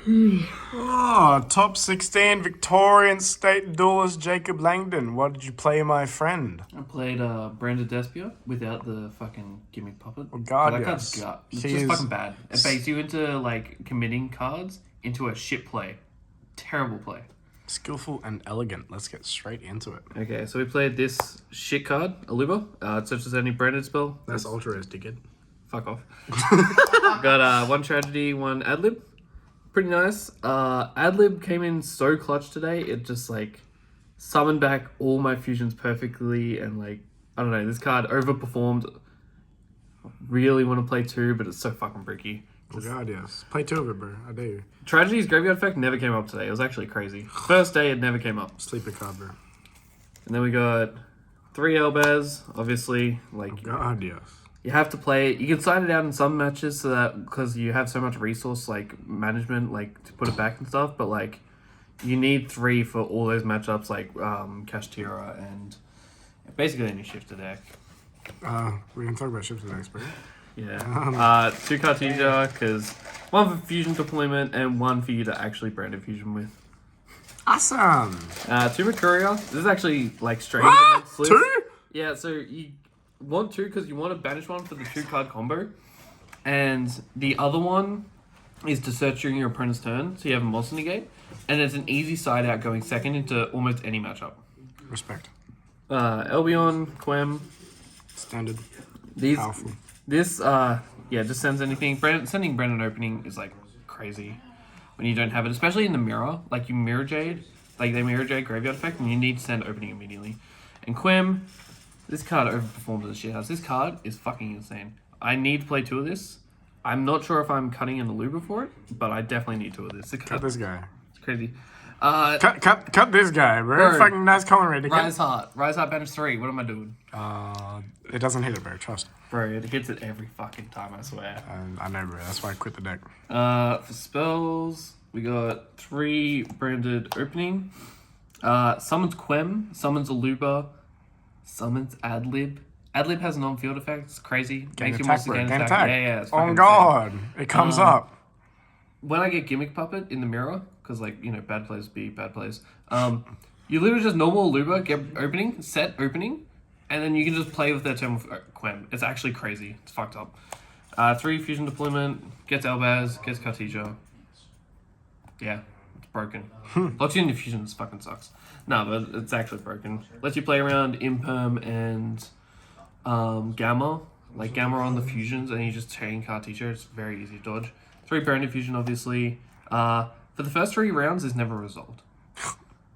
Oh, top 16 Victorian state duelist Jacob Langdon. What did you play, my friend? I played Branded Despia without the fucking gimmick puppet. Oh, God, That yes. card's gut. It's He just is- fucking bad. It baits you into like committing cards into a shit play. Terrible play. Skillful and elegant. Let's get straight into it. Okay, so we played this shit card, Aluba. It searches any branded spell. That's ultra is ticket. Fuck off. Got one tragedy, one adlib. Pretty nice. Adlib came in so clutch today. It just like summoned back all my fusions perfectly, and like I don't know, this card overperformed. Really want to play two, but it's so fucking bricky. Oh, God, yes. Play two of it, bro. I dare you. Tragedy's graveyard effect never came up today. It was actually crazy. First day, it never came up. Sleeper card, bro. And then we got 3 Elbaz, obviously. Like, Oh, God, yes. you have to play it. You can side it out in some matches so that because you have so much resource like management, like to put it back and stuff. But like, you need 3 for all those matchups, like Kashtira and basically any shifter deck. We can talk about ships next, bro. Yeah. 2 Cartesia, because 1 for fusion deployment and 1 for you to actually brand a fusion with. Awesome. 2 Mercuria. This is actually like strange. What? amongst lists. 2? Yeah, so you want 2 because you want to banish 1 for the 2 card combo. And the other one is to search during your opponent's turn, so you have a monster negate. And it's an easy side out going second into almost any matchup. Respect. Elbion, Quem. Standard. These. Powerful. This, just sends anything. Sending Brandon opening is like crazy when you don't have it, especially in the mirror. Like you mirror Jade, like they mirror Jade graveyard effect, and you need to send opening immediately. And Quem, this card overperforms the shit house. This card is fucking insane. I need to play 2 of this. I'm not sure if I'm cutting in the Luba for it, but I definitely need 2 of this. Cut this guy. It's crazy. Cut this guy, bro. Bro. Fucking nice commentary. Rise Heart, banish 3. What am I doing? It doesn't hit it, bro. Trust. Bro, it hits it every fucking time, I swear. I know, bro. That's why I quit the deck. For spells, we got 3 branded opening. Summons Quem, summons Aluba, summons Adlib. Adlib has non-field effect. It's crazy. Gain Makes your attack, monster bro. gain Gain attack. attack. Yeah. It's Oh, fucking God. It comes up. when I get Gimmick Puppet in the mirror, because bad plays be bad plays. You literally just normal Aluba, get opening, set opening, and then you can just play with that turn with Quem. It's actually crazy. It's fucked up. 3 fusion deployment, gets Elbaz, gets Cartesia. Yeah, it's broken. Lots of fusions fucking sucks. No, but it's actually broken. Lets you play around Imperm and Gamma. Like Gamma on the fusions, and you just chain Cartesia. It's very easy to dodge. 3 branded fusion, obviously. For the first 3 rounds, is never resolved.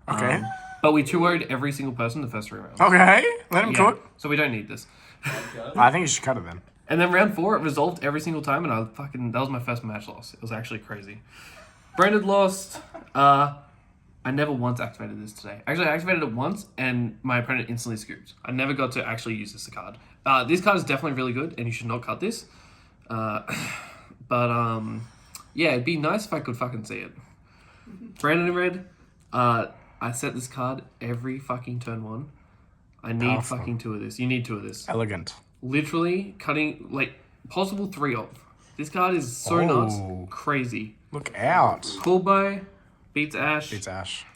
Okay. But we 2-0'd every single person the first 3 rounds. Okay. Let him Yeah, cook. so we don't need this. I think you should cut it then. And then round 4, it resolved every single time, and that was my first match loss. It was actually crazy. Branded lost. I never once activated this today. Actually, I activated it once, and my opponent instantly scooped. I never got to actually use this card. This card is definitely really good, and you should not cut this. Yeah, it'd be nice if I could fucking see it. Brandon in red. I set this card every fucking turn 1. I need Powerful. fucking 2 of this. You need 2 of this. Elegant. Literally cutting, like, possible 3 of. This card is so nuts. Crazy. Look out. Cool by beats Ash. Beats Ash.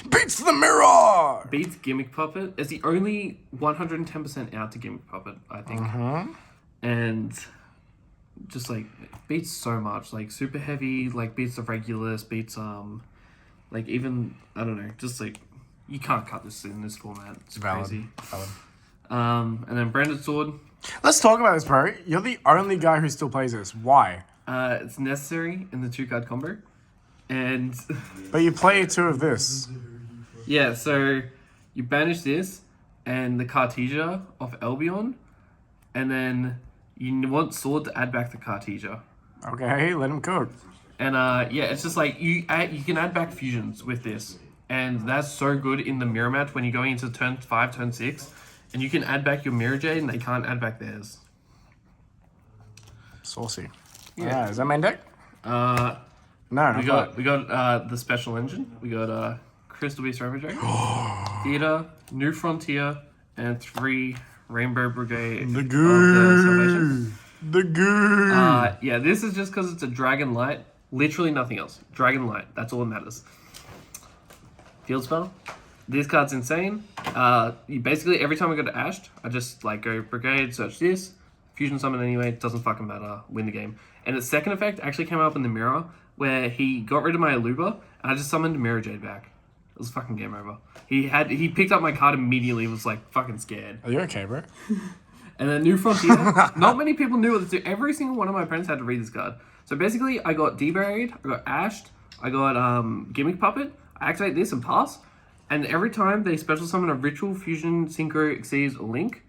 Beats the mirror! Beats Gimmick Puppet. It's the only 110% out to Gimmick Puppet, I think. And just, like, beats so much. Like, super heavy, like, beats the Regulus, beats, like, even, I don't know, just, like, you can't cut this in this format. It's crazy. Valid. And then Branded Sword. Let's talk about this, bro. You're the only guy who still plays this. Why? It's necessary in the 2-card combo. And But you play 2 of this. yeah, so you banish this and the Cartesia off Albion, and then you want Sword to add back the Cartesia. Okay, let him cook. And it's just like you can add back fusions with this, and that's so good in the mirror match when you're going into turn 5, turn 6, and you can add back your Mirror Jade, and they can't add back theirs. Saucy. Yeah. Is that main deck? No, No, we got the special engine. We got Crystal Beast Ravager, Theater, New Frontier, and 3 Rainbow Brigade. The of goo. Salvation. The goo. Yeah, this is just because it's a Dragon Light Literally nothing else. Dragon Light. That's all that matters. Field spell. This card's insane. You basically, every time I go to Ashed, I just like go Brigade, search this, fusion summon anyway, doesn't fucking matter, win the game. And its second effect actually came up in the mirror, where he got rid of my Aluba, and I just summoned Mirror Jade back. It was fucking game over. He picked up my card immediately, was like fucking scared. Are you okay, bro? And then New Frontier, not many people knew what to do. Every single one of my friends had to read this card. So basically, I got Deburied, I got Ashed, I got Gimmick Puppet, I activate this and pass. And every time they special summon a Ritual, Fusion, Synchro, Exceeds, or Link,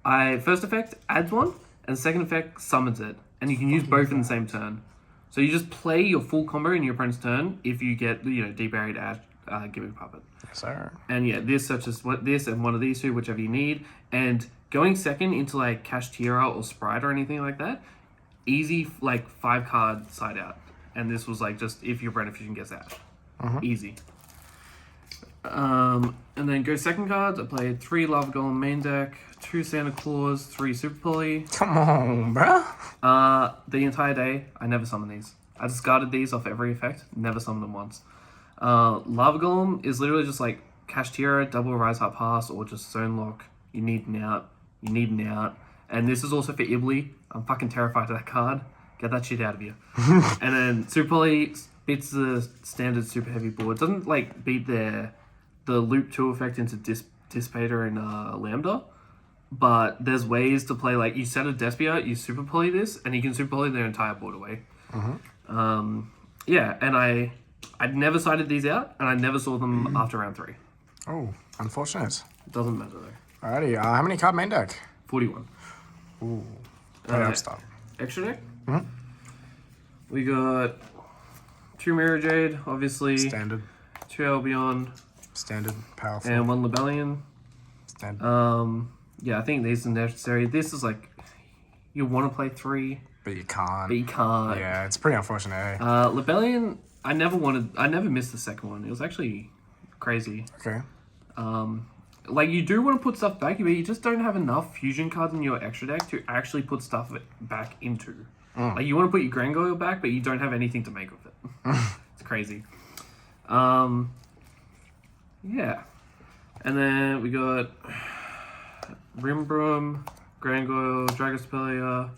first effect adds one, and second effect summons it. And you can use both in the same turn. So you just play your full combo in your opponent's turn if you get, Deburied, Ashed, Gimmick Puppet. Yes, sir. And yeah, this such as this and one of these two, whichever you need. And going second into like Kashtira or Sprite or anything like that, easy like 5-card side out. And this was like just if your Brand Fusion gets out. Easy. And then go second cards. I played 3 Lava Golem main deck, 2 Santa Claus, 3 Super Poly. Come on, bro. The entire day, I never summoned these. I discarded these off every effect, never summoned them once. Lava Golem is literally just like Kashtira, double Rise Heart Pass, or just Zone Lock. You need an out. And this is also for Ibly. I'm fucking terrified of that card. Get that shit out of you. And then Super Poly beats the standard super heavy board. Doesn't like beat the Loop 2 effect into Dissipator and Lambda. But there's ways to play, like, you set a Despia, you Super Poly this, and you can Super Poly their entire board away. Yeah, and I'd never cited these out, and I never saw them after round 3. Oh, unfortunate. Doesn't matter, though. Alrighty, how many card main deck? 41. Ooh. Pretty start. Extra deck? We got 2 Mirror Jade, obviously. Standard. 2 Albion. Standard. Powerful. And 1 Lebellion. Standard. Yeah, I think these are necessary. This is like, you want to play 3, but you can't. Yeah, it's pretty unfortunate, eh? Lebellion, I never missed the second one. It was actually crazy. Okay. Like, you do want to put stuff back, but you just don't have enough fusion cards in your extra deck to actually put stuff back into. Like, you want to put your Grangoyle back, but you don't have anything to make with it. It's crazy. Yeah. And then we got Rimbroom, Grangoyle, Dragospellia.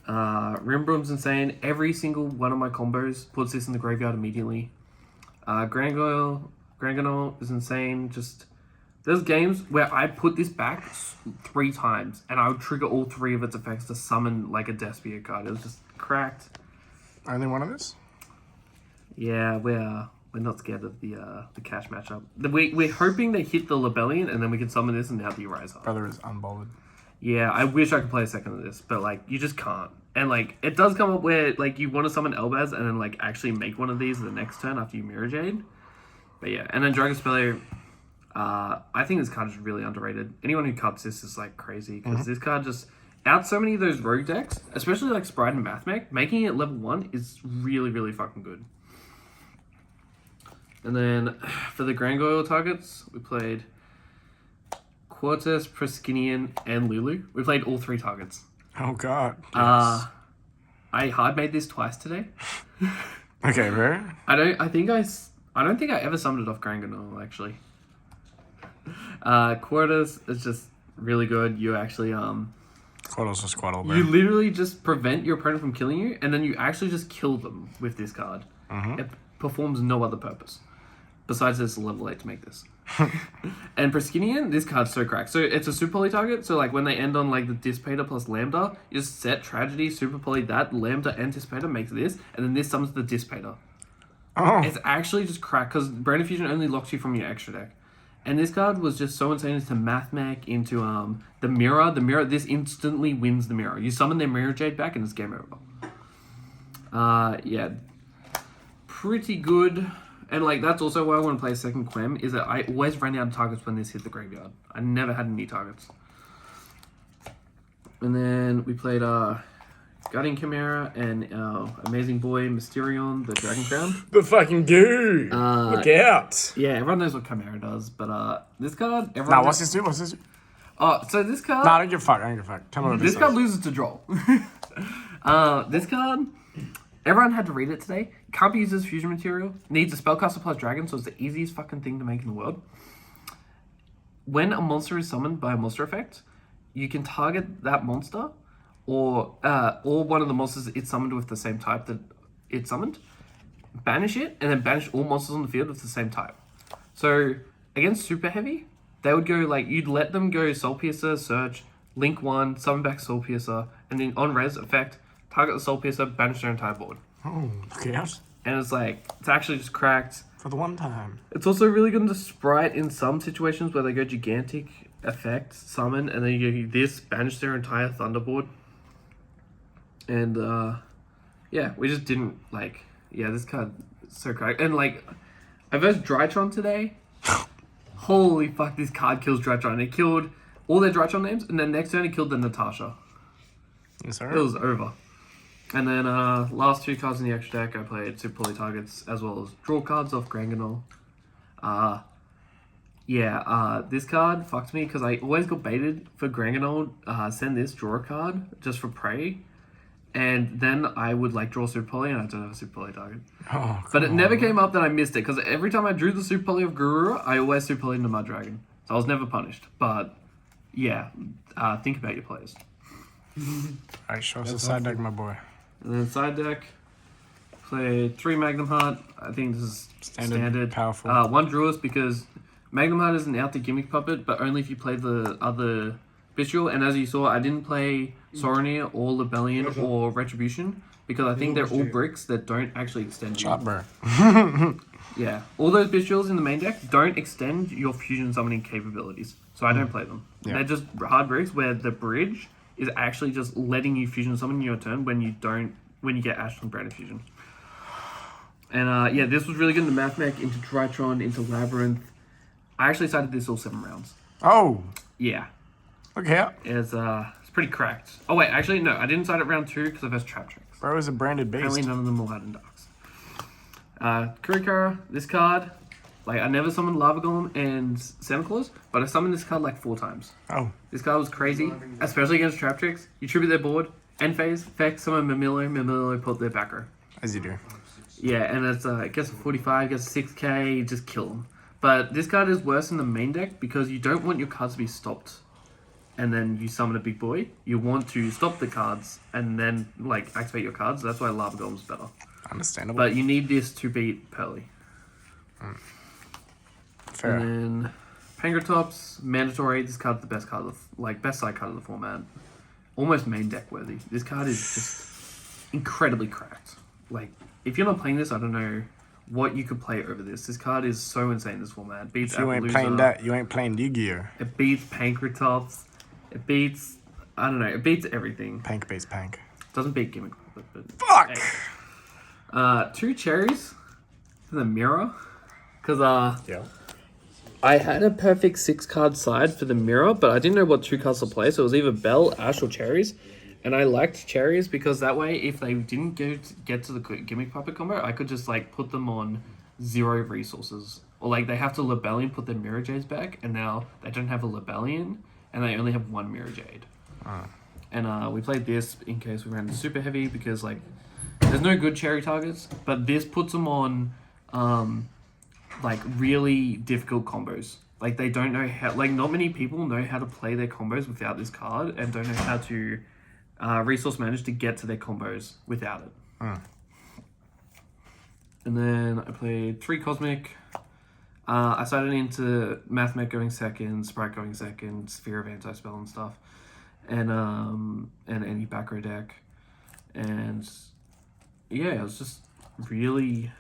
Rimbroom's insane. Every single one of my combos puts this in the graveyard immediately. Grangoyle is insane. Just, there's games where I put this back 3 times, and I would trigger all 3 of its effects to summon like a Despia card. It was just cracked. Only one of this? Yeah, we're not scared of the cash matchup. We're hoping they hit the Lebellion, and then we can summon this and out the Eraser. Brother is unbothered. Yeah, I wish I could play a second of this, but like you just can't. And like it does come up where like you want to summon Elbaz and then like actually make one of these the next turn after you Mirror Jade. But yeah, and then Dragospellia, I think this card is really underrated. Anyone who cuts this is like crazy because this card just out so many of those rogue decks, especially like Sprite and Mathmech, making it level 1 is really, really fucking good. And then for the Grangoyle targets, we played Quartus, Preskinian, and Lulu. We played all 3 targets. Oh god. Yes. I hard made this twice today. Okay, bro. I don't think I ever summoned it off Grangoyle actually. Quartus is just really good. You actually Quaddle's just Quaddle, bro. you literally just prevent your opponent from killing you, and then you actually just kill them with this card. It performs no other purpose besides it's level 8 to make this. And Preskinian, this card's so cracked. So it's a super poly target. So like when they end on like the Dissipator plus Lambda, you just set Tragedy, super poly that, Lambda and Dissipator makes this, and then this summons the Dissipator. Oh. It's actually just cracked because Brain Fusion only locks you from your extra deck. And this card was just so insane into Mathmech, into the Mirror. The Mirror, this instantly wins the Mirror. You summon their Mirror Jade back and it's game over. Yeah. Pretty good. And like that's also why I want to play a second Quem, is that I always ran out of targets when this hit the graveyard. I never had any targets. And then we played Guardian Chimera and our amazing boy Mysterion, the Dragon Crown. The fucking goo! Look out! Yeah, everyone knows what Chimera does, but this card... Nah, what's this do? Oh, so this card... Nah, I don't give a fuck. Tell me what this card loses to draw. This card... Everyone had to read it today. Can't be used as fusion material. Needs a spellcaster plus dragon, so it's the easiest fucking thing to make in the world. When a monster is summoned by a monster effect, you can target that monster or one of the monsters it's summoned with the same type that it's summoned, banish it, and then banish all monsters on the field with the same type. So against Super Heavy, they would go like, you'd let them go Soul Piercer, Search, Link 1, summon back Soul Piercer, and then on res effect, target the Soul Piercer, banish their entire board. Oh, okay. And it's like, it's actually just cracked. For the one time. It's also really good to Sprite in some situations where they go gigantic effect, summon, and then you go this, banish their entire Thunderboard. And yeah, we just didn't like, yeah, this card is so cracked. And like, I versed Drytron today. Holy fuck, this card kills Drytron. It killed all their Drytron names, and then next turn it killed the Natasha. Yes, sir. It was over. And then last 2 cards in the extra deck, I played Super Poly Targets as well as draw cards off Granganol. This card fucked me because I always got baited for Granganol. Send this, draw a card just for prey. And then I would like draw Super Poly and I don't have a Super Poly target. Oh, but it never came up that I missed it because every time I drew the Super Poly of Garura, I always Super Poly into Mud Dragon. So I was never punished. But yeah, think about your players. Alright, show us the side deck, my boy. And then side deck, play 3 Magnum Heart. I think this is standard. Powerful. 1 Druidist because Magnum Heart is an out the gimmick puppet, but only if you play the other Bestial. And as you saw, I didn't play Soronir or Lebellion or Retribution because I think they're all bricks that don't actually extend you. Chopper. Yeah, all those Bestials in the main deck don't extend your fusion summoning capabilities, so I don't play them. Yeah. They're just hard bricks where the bridge is actually just letting you fusion summon your turn when you get Ashton Branded Fusion. And yeah, this was really good into Mathmech, into Drytron, into Labyrinth. I actually sided this all 7 rounds. Oh, Yeah. look here. It's pretty cracked. Oh wait, actually no, I didn't side it round 2 because I've had Trap Tricks. Bro is a branded beast. Apparently none of them allowed in Darks. Kurikara, this card, like I never summoned Lava Golem and Santa Claus, but I summoned this card like 4 times. Oh. This card was crazy, especially against Trap Tricks. You tribute their board, end phase, effect, summon Mamillo, put their back row. As you do. Yeah, and it's it gets a 45, gets a 6k, you just kill them. But this card is worse in the main deck because you don't want your cards to be stopped and then you summon a big boy. You want to stop the cards and then like activate your cards. That's why Lava Golem's better. Understandable. But you need this to beat Pearly. Fair. And then Pangratops, mandatory. This card's the best card of best side card of the format. Almost main deck worthy. This card is just incredibly cracked. Like if you're not playing this, I don't know what you could play over this. This card is so insane. This format it beats. If you ain't Appaloosa. playing that, you ain't playing Yu-Gi-Oh. It beats Pankratops. It beats I don't know. It beats everything. Pank based pank. Doesn't beat Gimmick, but Fuck! hey. 2 cherries for the mirror. Cause Yeah. I had a perfect 6 card side for the mirror, but I didn't know what 2 cards to play, so it was either Bell, Ash, or Cherries. And I liked Cherries because that way, if they didn't get to the Gimmick Puppet combo, I could just like put them on 0 resources. Or like they have to Lebellion put their Mirror Jades back, and now they don't have a Lebellion, and they only have 1 Mirror Jade. And we played this in case we ran Super Heavy because like there's no good Cherry targets, but this puts them on like really difficult combos. Like they don't know how, like not many people know how to play their combos without this card and don't know how to resource manage to get to their combos without it. And then I played 3 Cosmic. I started into Mathmech going second, Sprite going second, Sphere of Anti-Spell and stuff. And any back row deck. And yeah, it was just really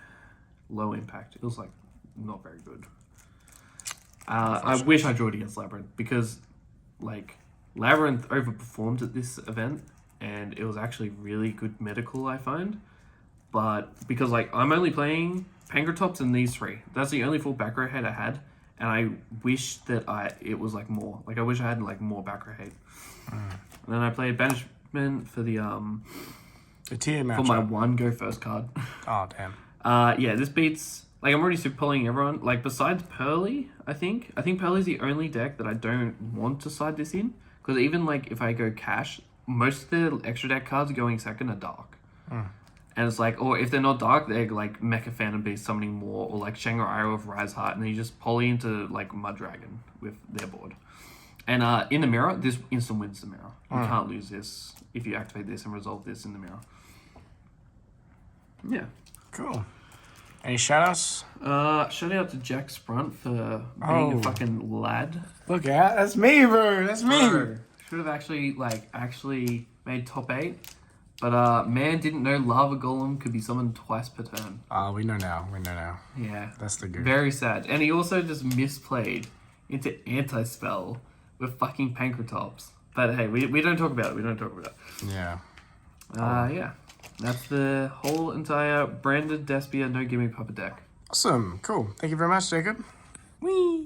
low impact. It was like not very good. I wish I drew it against Labyrinth because like Labyrinth overperformed at this event and it was actually really good medical I find. But because like I'm only playing Pangratops and these 3. That's the only full back row hate I had. And I wish that it was like more. Like I wish I had like more back row hate. And then I played Banishment for the TA matchup. for my 1 go first card. Oh damn. Yeah, this beats like I'm already super pulling everyone. Like besides Pearly, I think Pearly's the only deck that I don't want to side this in. Because even like if I go cash, most of the extra deck cards going second are dark. And it's like, or if they're not dark, they're like Mecha Phantom Beast summoning more, or like Shangri-La of Rise Heart, and then you just poly into like Mud Dragon with their board. And in the mirror, this instant wins the mirror. You can't lose this if you activate this and resolve this in the mirror. Yeah. Cool. Any shout-outs? Shout out to Jack Sprunt for being a fucking lad. Look at that's me, bro. That's me. Should have actually made top 8. But man didn't know Lava Golem could be summoned twice per turn. We know now. We know now. Yeah. That's the good. Very sad. And he also just misplayed into Anti-Spell with fucking Pankratops. But hey, we don't talk about it. We don't talk about it. Yeah. Yeah. That's the whole entire branded Despia no gimmick puppet deck. Awesome. Cool. Thank you very much, Jacob. Whee!